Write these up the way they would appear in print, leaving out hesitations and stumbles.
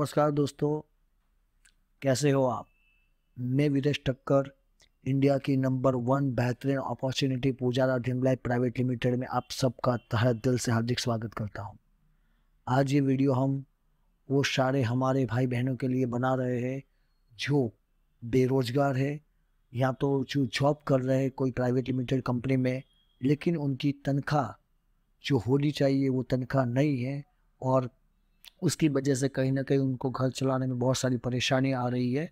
नमस्कार दोस्तों, कैसे हो आप। मैं विदेश ठक्कर इंडिया की नंबर 1 बेहतरीन opportunity Pujara dream life private limited में आप सबका तहे दिल से हार्दिक स्वागत करता हूं। आज ये वीडियो हम वो सारे हमारे भाई बहनों के लिए बना रहे हैं जो बेरोजगार है या तो जो जॉब कर रहे हैं कोई प्राइवेट लिमिटेड कंपनी में, लेकिन उनकी तनख्वाह जो होनी चाहिए वो तनख्वाह नहीं है और उसकी वजह से कहीं न कहीं उनको घर चलाने में बहुत सारी परेशानी आ रही है।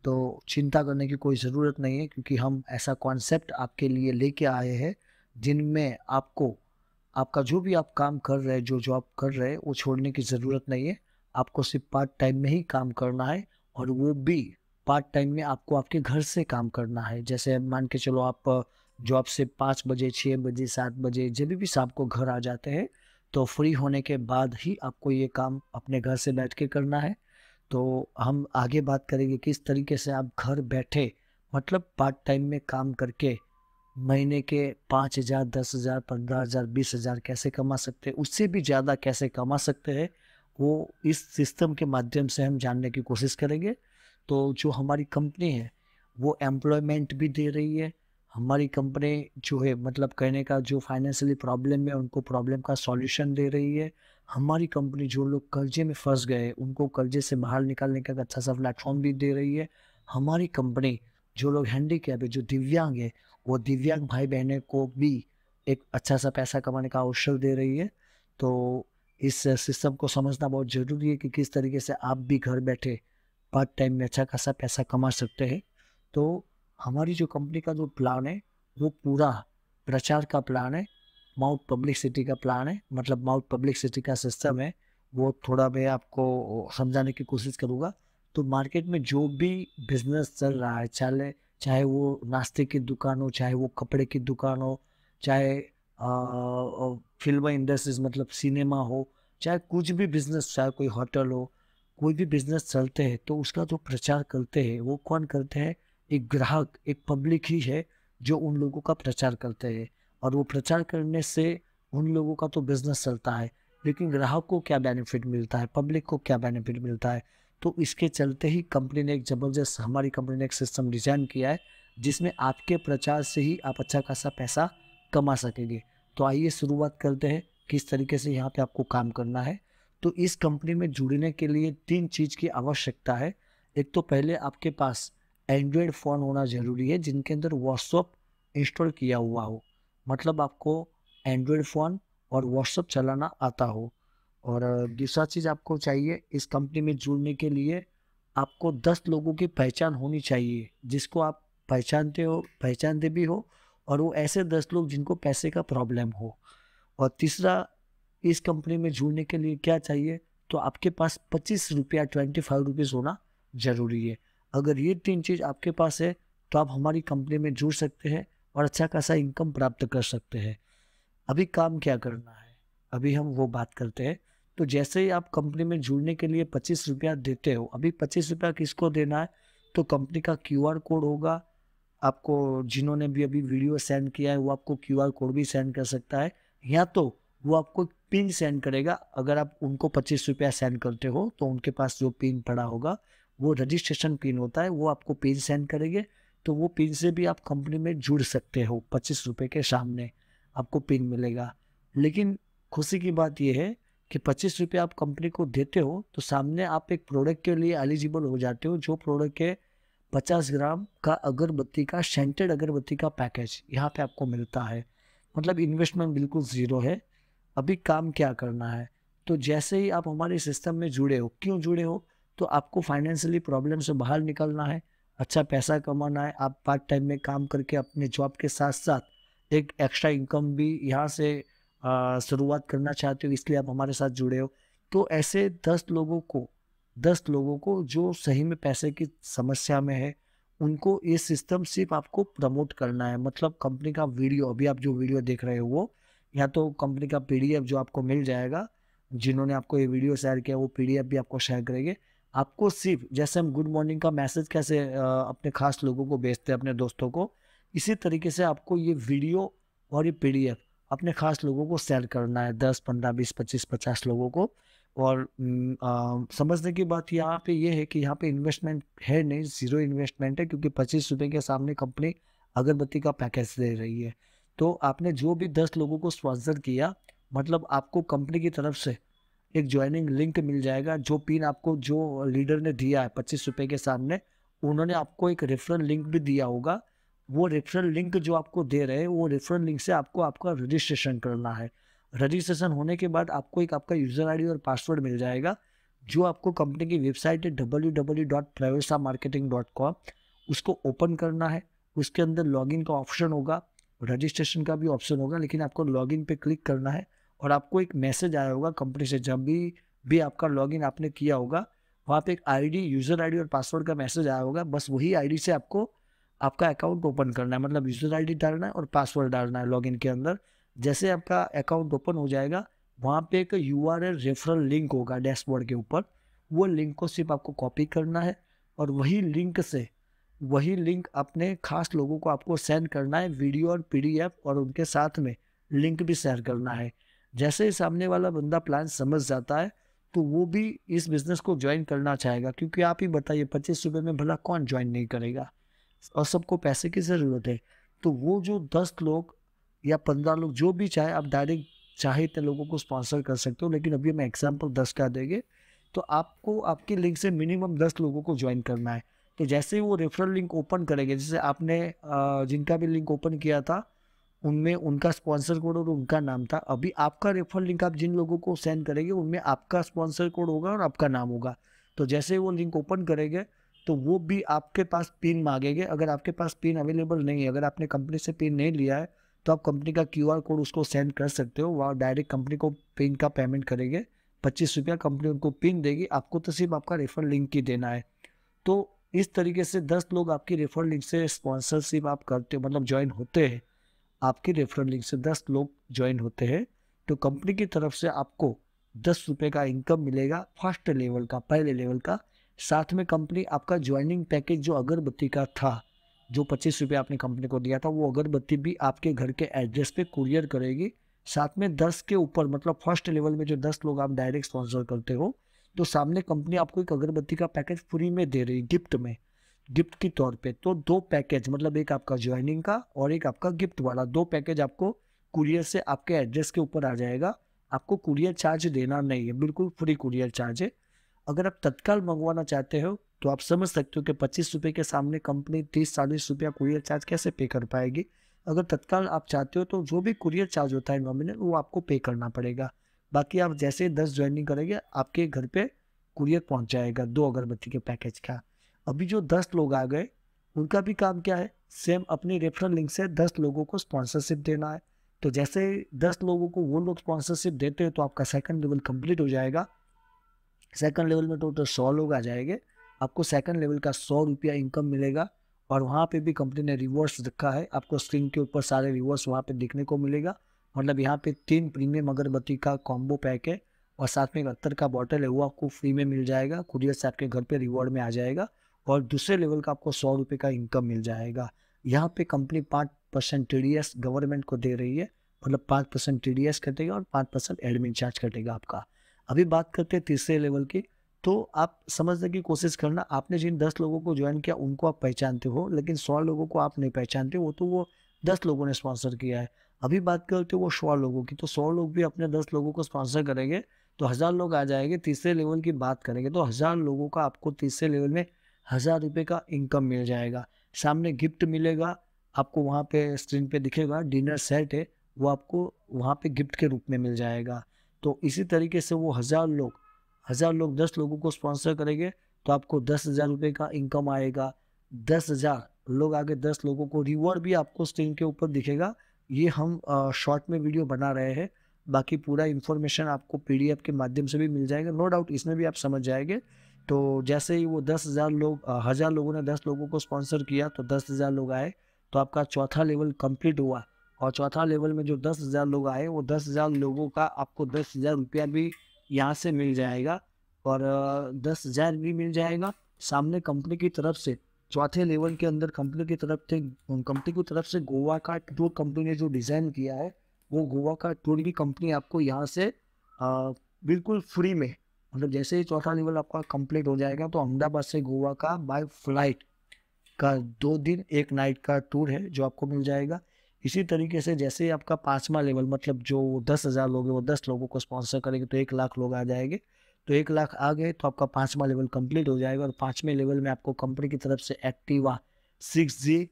तो चिंता करने की कोई ज़रूरत नहीं है, क्योंकि हम ऐसा कॉन्सेप्ट आपके लिए लेके आए हैं जिनमें आपको आपका जो भी आप काम कर रहे हैं, जो जॉब कर रहे हैं, वो छोड़ने की ज़रूरत नहीं है। आपको सिर्फ पार्ट टाइम में ही काम करना है और वो भी पार्ट टाइम में आपको आपके घर से काम करना है। जैसे मान के चलो आप जॉब से 5 बजे, 6 बजे, 7 बजे जब भी शाम को घर आ जाते हैं, तो फ्री होने के बाद ही आपको ये काम अपने घर से बैठ के करना है। तो हम आगे बात करेंगे किस तरीके से आप घर बैठे मतलब पार्ट टाइम में काम करके महीने के 5,000, 10,000, 15,000, 20,000 कैसे कमा सकते हैं, उससे भी ज़्यादा कैसे कमा सकते हैं, वो इस सिस्टम के माध्यम से हम जानने की कोशिश करेंगे। तो जो हमारी कंपनी है वो एम्प्लॉयमेंट भी दे रही है। हमारी कंपनी जो है मतलब कहने का जो फाइनेंशियली प्रॉब्लम है उनको प्रॉब्लम का सॉल्यूशन दे रही है। हमारी कंपनी जो लोग कर्जे में फंस गए उनको कर्जे से बाहर निकालने का एक अच्छा सा प्लेटफॉर्म भी दे रही है। हमारी कंपनी जो लोग हैंडीकैप है, जो दिव्यांग है, वो दिव्यांग भाई बहनों को भी एक अच्छा सा पैसा कमाने का अवसर दे रही है। तो इस सिस्टम को समझना बहुत ज़रूरी है कि किस तरीके से आप भी घर बैठे पार्ट टाइम में अच्छा खासा पैसा कमा सकते हैं। तो हमारी जो कंपनी का जो प्लान है वो पूरा प्रचार का प्लान है, माउथ पब्लिसिटी का प्लान है, मतलब माउथ पब्लिसिटी का सिस्टम है। वो थोड़ा मैं आपको समझाने की कोशिश करूँगा। तो मार्केट में जो भी बिजनेस चल रहा है, चाहे चाहे वो नाश्ते की दुकान हो, चाहे वो कपड़े की दुकान हो, चाहे फिल्म इंडस्ट्रीज मतलब सिनेमा हो, चाहे कुछ भी बिजनेस, चाहे कोई होटल हो, कोई भी बिजनेस चलते हैं तो उसका जो प्रचार करते हैं वो कौन करते हैं? एक ग्राहक, एक पब्लिक ही है जो उन लोगों का प्रचार करते हैं। और वो प्रचार करने से उन लोगों का तो बिजनेस चलता है, लेकिन ग्राहक को क्या बेनिफिट मिलता है, पब्लिक को क्या बेनिफिट मिलता है? तो इसके चलते ही कंपनी ने एक ज़बरदस्त हमारी कंपनी ने एक सिस्टम डिज़ाइन किया है जिसमें आपके प्रचार से ही आप अच्छा खासा पैसा कमा सकेंगे। तो आइए शुरुआत करते हैं किस तरीके से यहाँ पे आपको काम करना है। तो इस कंपनी में जुड़ने के लिए 3 चीज़ की आवश्यकता है। एक तो पहले आपके पास एंड्रॉयड फ़ोन होना ज़रूरी है जिनके अंदर व्हाट्सएप इंस्टॉल किया हुआ हो। मतलब आपको एंड्रॉयड फ़ोन और व्हाट्सएप चलाना आता हो। और दूसरा चीज़ आपको चाहिए इस कंपनी में जुड़ने के लिए, आपको 10 लोगों की पहचान होनी चाहिए जिसको आप पहचानते भी हो, और वो ऐसे 10 लोग जिनको पैसे का प्रॉब्लम हो। और तीसरा, इस कंपनी में जुड़ने के लिए क्या चाहिए, तो आपके पास ₹25 ₹25 होना ज़रूरी है। अगर ये 3 चीज़ आपके पास है तो आप हमारी कंपनी में जुड़ सकते हैं और अच्छा खासा इनकम प्राप्त कर सकते हैं। अभी काम क्या करना है, अभी हम वो बात करते हैं। तो जैसे ही आप कंपनी में जुड़ने के लिए ₹25 देते हो, अभी ₹25 किसको देना है, तो कंपनी का क्यूआर कोड होगा। आपको जिन्होंने भी अभी वीडियो सेंड किया है वो आपको क्यूआर कोड भी सेंड कर सकता है, या तो वो आपको पिन सेंड करेगा। अगर आप उनको ₹25 सेंड करते हो तो उनके पास जो पिन पड़ा होगा वो रजिस्ट्रेशन पिन होता है, वो आपको पिन सेंड करेंगे। तो वो पिन से भी आप कंपनी में जुड़ सकते हो। ₹25 के सामने आपको पिन मिलेगा। लेकिन खुशी की बात ये है कि ₹25 आप कंपनी को देते हो तो सामने आप एक प्रोडक्ट के लिए एलिजिबल हो जाते हो, जो प्रोडक्ट है 50 ग्राम का अगरबत्ती का सेंटेड अगरबत्ती का पैकेज यहाँ पे आपको मिलता है। मतलब इन्वेस्टमेंट बिल्कुल ज़ीरो है। अभी काम क्या करना है, तो जैसे ही आप हमारे सिस्टम में जुड़े हो, क्यों जुड़े हो, तो आपको फाइनेंशियली प्रॉब्लम से बाहर निकलना है, अच्छा पैसा कमाना है। आप पार्ट टाइम में काम करके अपने जॉब के साथ साथ एक एक्स्ट्रा इनकम भी यहाँ से शुरुआत करना चाहते हो, इसलिए आप हमारे साथ जुड़े हो। तो ऐसे 10 लोगों को जो सही में पैसे की समस्या में है, उनको ये सिस्टम सिर्फ़ आपको प्रमोट करना है। मतलब कंपनी का वीडियो, अभी आप जो वीडियो देख रहे हो वो, या तो कंपनी का पीडीएफ जो आपको मिल जाएगा, जिन्होंने आपको ये वीडियो शेयर किया वो पीडीएफ भी आपको शेयर करेंगे। आपको सिर्फ़ जैसे हम गुड मॉर्निंग का मैसेज कैसे अपने ख़ास लोगों को भेजते हैं, अपने दोस्तों को, इसी तरीके से आपको ये वीडियो और ये पीडीएफ अपने ख़ास लोगों को शेयर करना है, 10, 15, 20, 25, 50 लोगों को। और समझने की बात यहाँ पे ये है कि यहाँ पे इन्वेस्टमेंट है नहीं, ज़ीरो इन्वेस्टमेंट है, क्योंकि 25 रुपये के सामने कंपनी अगरबत्ती का पैकेज दे रही है। तो आपने जो भी 10 लोगों को स्पॉन्सर किया, मतलब आपको कंपनी की तरफ से एक ज्वाइनिंग लिंक मिल जाएगा। जो पिन आपको जो लीडर ने दिया है 25 रुपये के सामने, उन्होंने आपको एक रेफरल लिंक भी दिया होगा। वो रेफरल लिंक जो आपको दे रहे हैं, वो रेफरल लिंक से आपको आपका रजिस्ट्रेशन करना है। रजिस्ट्रेशन होने के बाद आपको एक आपका यूज़र आईडी और पासवर्ड मिल जाएगा, जो आपको कंपनी की वेबसाइट है www.pravesamarketing.com, उसको ओपन करना है। उसके अंदर लॉगिन का ऑप्शन होगा, रजिस्ट्रेशन का भी ऑप्शन होगा, लेकिन आपको लॉगिन पे क्लिक करना है और आपको एक मैसेज आया होगा कंपनी से। जब भी आपका लॉगिन आपने किया होगा, वहाँ पे एक आईडी, यूज़र आईडी और पासवर्ड का मैसेज आया होगा। बस वही आईडी से आपको आपका अकाउंट ओपन करना है, मतलब यूज़र आईडी डालना है और पासवर्ड डालना है लॉगिन के अंदर। जैसे आपका अकाउंट ओपन हो जाएगा, वहाँ पे एक यूआरएल रेफरल लिंक होगा डैशबोर्ड के ऊपर। वो लिंक को सिर्फ आपको कॉपी करना है और वही लिंक अपने खास लोगों को आपको सेंड करना है, वीडियो और पीडीएफ, और उनके साथ में लिंक भी शेयर करना है। जैसे ही सामने वाला बंदा प्लान समझ जाता है, तो वो भी इस बिज़नेस को ज्वाइन करना चाहेगा, क्योंकि आप ही बताइए 25 रुपये में भला कौन ज्वाइन नहीं करेगा, और सबको पैसे की ज़रूरत है। तो वो जो 10 लोग या 15 लोग जो भी चाहे, आप डायरेक्ट चाहे इतने लोगों को स्पॉन्सर कर सकते हो, लेकिन अभी हम एग्जाम्पल 10 का देंगे। तो आपको आपकी लिंक से मिनिमम 10 लोगों को ज्वाइन करना है। तो जैसे ही वो रेफरल लिंक ओपन करेंगे, जैसे आपने जिनका भी लिंक ओपन किया था, उनमें उनका स्पॉन्सर कोड और उनका नाम था। अभी आपका रेफरल लिंक आप जिन लोगों को सेंड करेंगे, उनमें आपका स्पॉन्सर कोड होगा और आपका नाम होगा। तो जैसे ही वो लिंक ओपन करेंगे, तो वो भी आपके पास पिन मांगेंगे। अगर आपके पास पिन अवेलेबल नहीं है, अगर आपने कंपनी से पिन नहीं लिया है, तो आप कंपनी का क्यूआर कोड उसको सेंड कर सकते हो। वहाँ डायरेक्ट कंपनी को पिन का पेमेंट करेंगे, 25 रुपया कंपनी उनको पिन देगी, आपको तो सिर्फ आपका रेफरल लिंक ही देना है। तो इस तरीके से 10 लोग आपकी रेफरल लिंक से स्पॉन्सरशिप आप करते हो, मतलब ज्वाइन होते हैं। आपकी रेफरल लिंक से 10 लोग ज्वाइन होते हैं, तो कंपनी की तरफ से आपको 10 रुपये का इनकम मिलेगा, फर्स्ट लेवल का, पहले लेवल का। साथ में कंपनी आपका ज्वाइनिंग पैकेज जो अगरबत्ती का था, जो 25 रुपये आपने कंपनी को दिया था, वो अगरबत्ती भी आपके घर के एड्रेस पे कुरियर करेगी। साथ में 10 के ऊपर, मतलब फर्स्ट लेवल में जो 10 लोग आप डायरेक्ट स्पॉन्सर करते हो, तो सामने कंपनी आपको एक अगरबत्ती का पैकेज फ्री में दे रही है, गिफ्ट में, गिफ्ट के तौर पे। तो 2 पैकेज, मतलब एक आपका ज्वाइनिंग का और एक आपका गिफ्ट वाला, 2 पैकेज आपको कुरियर से आपके एड्रेस के ऊपर आ जाएगा। आपको कुरियर चार्ज देना नहीं है, बिल्कुल फ्री कुरियर चार्ज है। अगर आप तत्काल मंगवाना चाहते हो, तो आप समझ सकते हो कि 25 रुपये के सामने कंपनी 30-40 रुपया कुरियर चार्ज कैसे पे कर पाएगी। अगर तत्काल आप चाहते हो, तो जो भी कुरियर चार्ज होता है नॉमिनल, वो आपको पे करना पड़ेगा। बाकी आप जैसे 10 ज्वाइनिंग करेंगे, आपके घर पे कुरियर पहुंच जाएगा 2 अगरबत्ती के पैकेज का। अभी जो 10 लोग आ गए, उनका भी काम क्या है, सेम अपनी रेफरल लिंक से 10 लोगों को स्पॉन्सरशिप देना है। तो जैसे 10 लोगों को वो लोग स्पॉन्सरशिप देते हैं, तो आपका सेकंड लेवल कंप्लीट हो जाएगा। सेकंड लेवल में टोटल 100 लोग आ जाएंगे, आपको सेकंड लेवल का 100 रुपया इनकम मिलेगा। और वहाँ पे भी कंपनी ने रिवॉर्ड्स रखा है, आपको स्क्रीन के ऊपर सारे रिवॉर्ड्स वहाँ पे दिखने को मिलेगा। मतलब यहाँ पे 3 प्रीमियम अगरबत्ती का कॉम्बो पैक है, और साथ में एक अत्तर का बॉटल है, वो आपको फ्री में मिल जाएगा, कुरियर से आपके घर पे रिवॉर्ड में आ जाएगा। और दूसरे लेवल का आपको 100 रुपये का इनकम मिल जाएगा। यहाँ पे कंपनी 5% TDS गवर्नमेंट को दे रही है, मतलब 5% TDS कटेगा और 5% एडमिन चार्ज कटेगा आपका। अभी बात करते हैं तीसरे लेवल की। तो आप समझने की कोशिश करना, आपने जिन 10 लोगों को ज्वाइन किया उनको आप पहचानते हो, लेकिन 100 लोगों को आप नहीं पहचानते हो, तो वो 10 लोगों ने स्पॉन्सर किया है। अभी बात करते हो वो 100 लोगों की, तो 100 लोग भी अपने 10 लोगों को स्पॉन्सर करेंगे, तो 1000 लोग आ जाएंगे। तीसरे लेवल की बात करेंगे, तो 1000 लोगों का आपको तीसरे लेवल में 1000 रुपये का इनकम मिल जाएगा। सामने गिफ्ट मिलेगा आपको, वहाँ पे स्क्रीन पे दिखेगा डिनर सेट है, वो आपको वहाँ पे गिफ्ट के रूप में मिल जाएगा। तो इसी तरीके से वो 1000 लोग 10 लोगों को स्पॉन्सर करेंगे, तो आपको 10,000 रुपये का इनकम आएगा। 10,000 लोग आगे 10 लोगों को रिवॉर्ड भी आपको स्क्रीन के ऊपर दिखेगा। ये हम शॉर्ट में वीडियो बना रहे हैं, बाकी पूरा इन्फॉर्मेशन आपको पीडीएफ के माध्यम से भी मिल जाएगा, नो डाउट इसमें भी आप समझ जाएंगे। तो जैसे ही वो 10,000 लोग 1000 लोगों ने 10 लोगों को स्पॉन्सर किया, तो 10,000 लोग आए, तो आपका चौथा लेवल कंप्लीट हुआ। और चौथा लेवल में जो 10,000 लोग आए, वो 10,000 लोगों का आपको 10,000 रुपया भी यहाँ से मिल जाएगा, और 10,000 भी मिल जाएगा। सामने कंपनी की तरफ से चौथे लेवल के अंदर कंपनी की तरफ से गोवा का टूर कंपनी ने जो डिज़ाइन किया है, वो गोवा का टूर भी कंपनी आपको यहाँ से बिल्कुल फ्री में मतलब जैसे ही चौथा लेवल आपका कंप्लीट हो जाएगा तो अहमदाबाद से गोवा का बाय फ्लाइट का 2 दिन 1 नाइट का टूर है जो आपको मिल जाएगा। इसी तरीके से जैसे ही आपका 5वां लेवल, मतलब जो 10,000 लोग हैं वो 10 लोगों को स्पॉन्सर करेंगे तो 1 लाख लोग आ जाएंगे। तो 1 लाख आ गए तो आपका 5वां लेवल कंप्लीट हो जाएगा। और 5वें लेवल में आपको कंपनी की तरफ से एक्टिवा 6G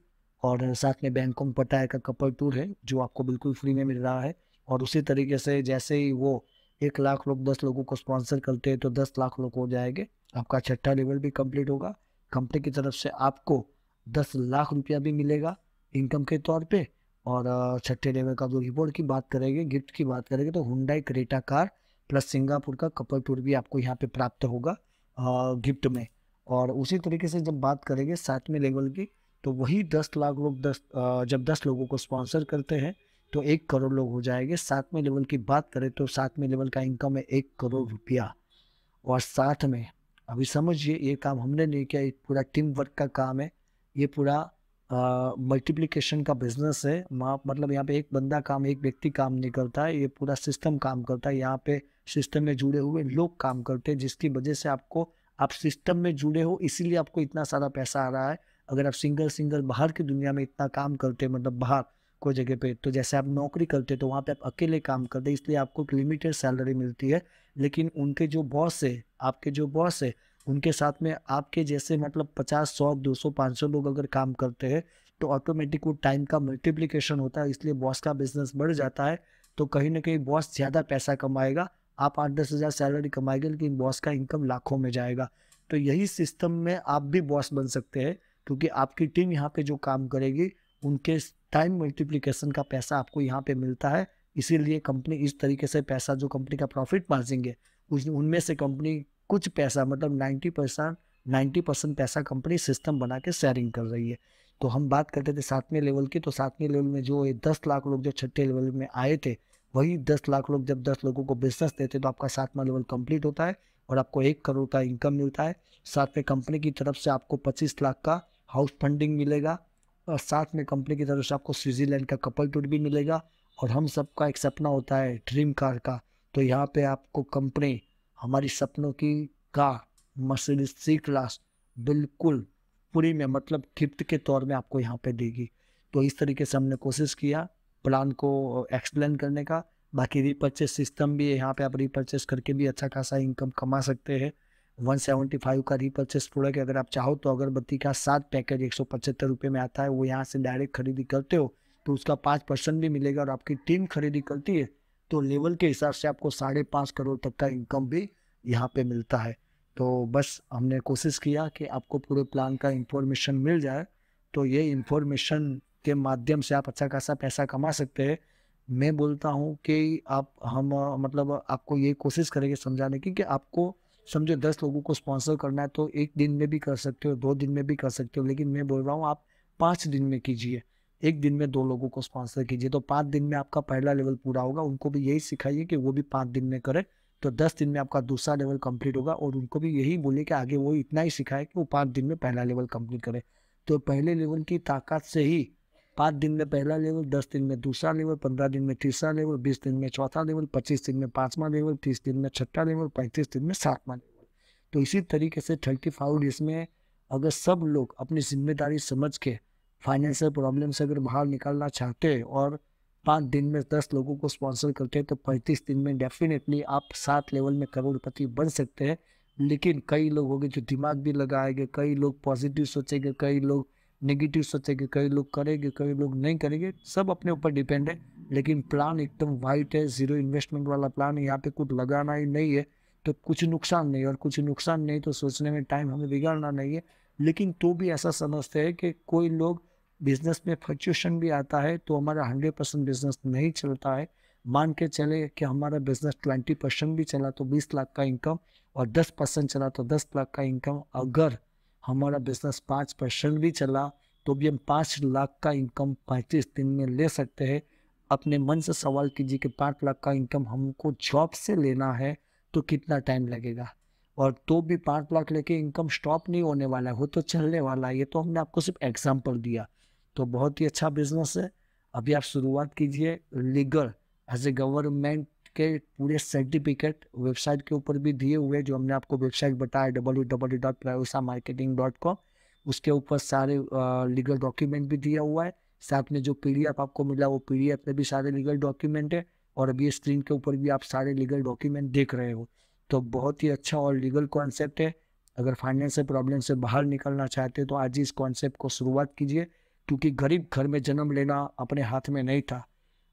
और साथ में बैंकॉक पटाया का कपल टूर है जो आपको बिल्कुल फ्री में मिल रहा है। और उसी तरीके से जैसे ही वो 1 लाख लोग 10 लोगों को स्पॉन्सर करते हैं तो 10 लाख लोग हो जाएंगे। आपका छठा लेवल भी कंप्लीट होगा। कंपनी की तरफ से आपको 10 लाख रुपया भी मिलेगा इनकम के तौर पे। और छठे लेवल का जो रिवॉर्ड की बात करेंगे, गिफ्ट की बात करेंगे, तो Hyundai Creta car plus Singapore का कपल टूर भी आपको यहाँ पे प्राप्त होगा गिफ्ट में। और उसी तरीके से जब बात करेंगे 7वें लेवल की, तो वही 10 लाख लोग जब 10 लोगों को स्पॉन्सर करते हैं तो 1 करोड़ लोग हो जाएंगे। 7वें लेवल की बात करें तो 7वें लेवल का इनकम है 1 करोड़ रुपया। और साथ में अभी समझिए ये काम हमने नहीं किया, ये पूरा टीम वर्क का काम है। ये पूरा मल्टीप्लिकेशन का बिजनेस है। मतलब यहाँ पे एक बंदा काम, एक व्यक्ति काम नहीं करता है, ये पूरा सिस्टम काम करता है। यहाँ पे सिस्टम में जुड़े हुए लोग काम करते हैं जिसकी वजह से आप सिस्टम में जुड़े हो इसीलिए आपको इतना सारा पैसा आ रहा है। अगर आप सिंगल बाहर की दुनिया में इतना काम करते, मतलब बाहर कोई जगह पे, तो जैसे आप नौकरी करते तो वहाँ पे आप अकेले काम करते इसलिए आपको एक लिमिटेड सैलरी मिलती है। लेकिन उनके जो बॉस है, आपके जो बॉस है, उनके साथ में आपके जैसे मतलब 50, 100, 200, 500 लोग अगर काम करते हैं तो ऑटोमेटिक वो टाइम का मल्टीप्लिकेशन होता है, इसलिए बॉस का बिजनेस बढ़ जाता है। तो कहीं ना कहीं बॉस ज़्यादा पैसा कमाएगा, आप 8-10 हज़ार सैलरी कमाएंगे लेकिन बॉस का इनकम लाखों में जाएगा। तो यही सिस्टम में आप भी बॉस बन सकते हैं क्योंकि आपकी टीम यहाँ पे जो काम करेगी उनके टाइम मल्टीप्लिकेशन का पैसा आपको यहाँ पे मिलता है। इसीलिए कंपनी इस तरीके से पैसा, जो कंपनी का प्रॉफिट मार्जिन है उनमें से कंपनी कुछ पैसा, मतलब 90% पैसा कंपनी सिस्टम बना के शेयरिंग कर रही है। तो हम बात करते थे 7वें लेवल की, तो 7वें लेवल में जो 10 लाख लोग जो छठे लेवल में आए थे, वही 10 लाख लोग जब 10 लोगों को बिजनेस देते तो आपका 7वां लेवल कंप्लीट होता है और आपको 1 करोड़ का इनकम मिलता है। साथ में कंपनी की तरफ से आपको 25 लाख का हाउस फंडिंग मिलेगा और साथ में कंपनी की तरफ से आपको स्विट्जरलैंड का कपल टूर भी मिलेगा। और हम सबका एक सपना होता है ड्रीम कार का, तो यहाँ पे आपको कंपनी हमारी सपनों की कार मर्सिडीज C क्लास बिल्कुल पूरी में, मतलब गिफ्ट के तौर में आपको यहाँ पे देगी। तो इस तरीके से हमने कोशिश किया प्लान को एक्सप्लेन करने का। बाकी रीपर्चेस सिस्टम भी है, यहाँ पे आप रीपर्चेस करके भी अच्छा खासा इनकम कमा सकते हैं। 175 का रीपर्चेस प्रोडक्ट अगर आप चाहो तो अगरबत्ती का 7 पैकेज 175 रुपये में आता है, वो यहाँ से डायरेक्ट खरीदी करते हो तो उसका 5% भी मिलेगा। और आपकी टीम खरीदी करती है तो लेवल के हिसाब से आपको 5.5 करोड़ तक का इनकम भी यहाँ पे मिलता है। तो बस हमने कोशिश किया कि आपको पूरे प्लान का इंफॉर्मेशन मिल जाए, तो ये इंफॉर्मेशन के माध्यम से आप अच्छा खासा पैसा कमा सकते हैं। मैं बोलता हूँ कि मतलब आपको ये कोशिश करेंगे समझाने की कि आपको समझो 10 लोगों को स्पॉन्सर करना है तो 1 दिन में भी कर सकते हो, 2 दिन में भी कर सकते हो, लेकिन मैं बोल रहा हूँ आप 5 दिन में कीजिए। 1 दिन में 2 लोगों को स्पॉन्सर कीजिए तो 5 दिन में आपका पहला लेवल पूरा होगा। उनको भी यही सिखाइए कि वो भी 5 दिन में करे तो 10 दिन में आपका दूसरा लेवल कंप्लीट होगा। और उनको भी यही बोलिए कि आगे वो इतना ही सिखाए कि वो 5 दिन में पहला लेवल कंप्लीट करे। तो पहले लेवल की ताकत से ही 5 दिन में पहला लेवल, 10 दिन में दूसरा लेवल, 15 दिन में तीसरा लेवल, 20 दिन में चौथा लेवल, 25 दिन में 5वां लेवल, 30 दिन में छठा लेवल, 35 दिन में 7वां लेवल। तो इसी तरीके से 35 डेज में अगर सब लोग अपनी जिम्मेदारी समझ के फाइनेंशियल प्रॉब्लम से अगर बाहर निकलना चाहते हैं और 5 दिन में 10 लोगों को स्पॉन्सर करते हैं तो 35 दिन में डेफिनेटली आप 7 लेवल में करोड़पति बन सकते हैं। लेकिन कई लोग होंगे जो दिमाग भी लगाएंगे, कई लोग पॉजिटिव सोचेंगे, कई लोग नेगेटिव सोचेंगे, कई लोग करेंगे, कई लोग नहीं करेंगे, सब अपने ऊपर डिपेंड है। लेकिन प्लान एकदम वाइट है, जीरो इन्वेस्टमेंट वाला प्लान है, यहाँ पे कुछ लगाना ही नहीं है तो कुछ नुकसान नहीं, और कुछ नुकसान नहीं तो सोचने में टाइम हमें बिगाड़ना नहीं है। लेकिन तो भी ऐसा समझते हैं कि कोई लोग बिजनेस में फ्लक्चुएशन भी आता है तो हमारा 100% बिजनेस नहीं चलता है। मान के चले कि हमारा बिजनेस 20% भी चला तो 20 लाख का इनकम, और 10% चला तो 10 लाख का इनकम। अगर हमारा बिजनेस 5% भी चला तो भी हम 5 लाख का इनकम 35 दिन में ले सकते हैं। अपने मन से सवाल कीजिए कि 5 लाख का इनकम हमको जॉब से लेना है तो कितना टाइम लगेगा, और तो भी 5 लाख लेके इनकम स्टॉप नहीं होने वाला है, वो तो चलने वाला है। ये तो हमने आपको सिर्फ एग्जाम्पल दिया। तो बहुत ही अच्छा बिजनेस है। अभी आप शुरुआत कीजिए लीगल एज ए गवर्नमेंट के पूरे सर्टिफिकेट वेबसाइट के ऊपर भी दिए हुए, जो हमने आपको वेबसाइट बताया www.pravesamarketing.com, उसके ऊपर सारे लीगल डॉक्यूमेंट भी दिया हुआ है। साथ में जो पीडीएफ आपको मिला वो पीडीएफ में भी सारे लीगल डॉक्यूमेंट है, और अभी स्क्रीन के ऊपर भी आप सारे लीगल डॉक्यूमेंट देख रहे हो। तो बहुत ही अच्छा और लीगल कॉन्सेप्ट है। अगर फाइनेंशियल प्रॉब्लम से बाहर निकलना चाहते हो तो आज ही इस कॉन्सेप्ट को शुरुआत कीजिए, क्योंकि गरीब घर में जन्म लेना अपने हाथ में नहीं था,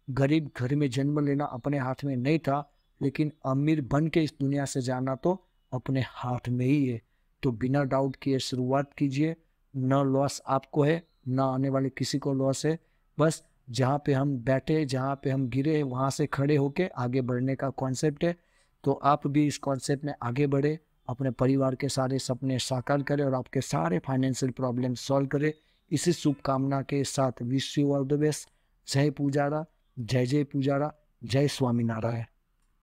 गरीब घर में जन्म लेना अपने हाथ में नहीं था, लेकिन अमीर बन के इस दुनिया से जाना तो अपने हाथ में ही है। तो बिना डाउट किए शुरुआत कीजिए। न लॉस आपको है, न आने वाले किसी को लॉस है। बस जहाँ पे हम बैठे, जहाँ पे हम गिरे, वहाँ से खड़े होके आगे बढ़ने का कॉन्सेप्ट है। तो आप भी इस कॉन्सेप्ट में आगे बढ़े, अपने परिवार के सारे सपने साकार करें और आपके सारे फाइनेंशियल प्रॉब्लम सॉल्व करें। इसी शुभकामना के साथ wish you all the best. जय पुजारा, जय जय पुजारा, जय स्वामीनारायण।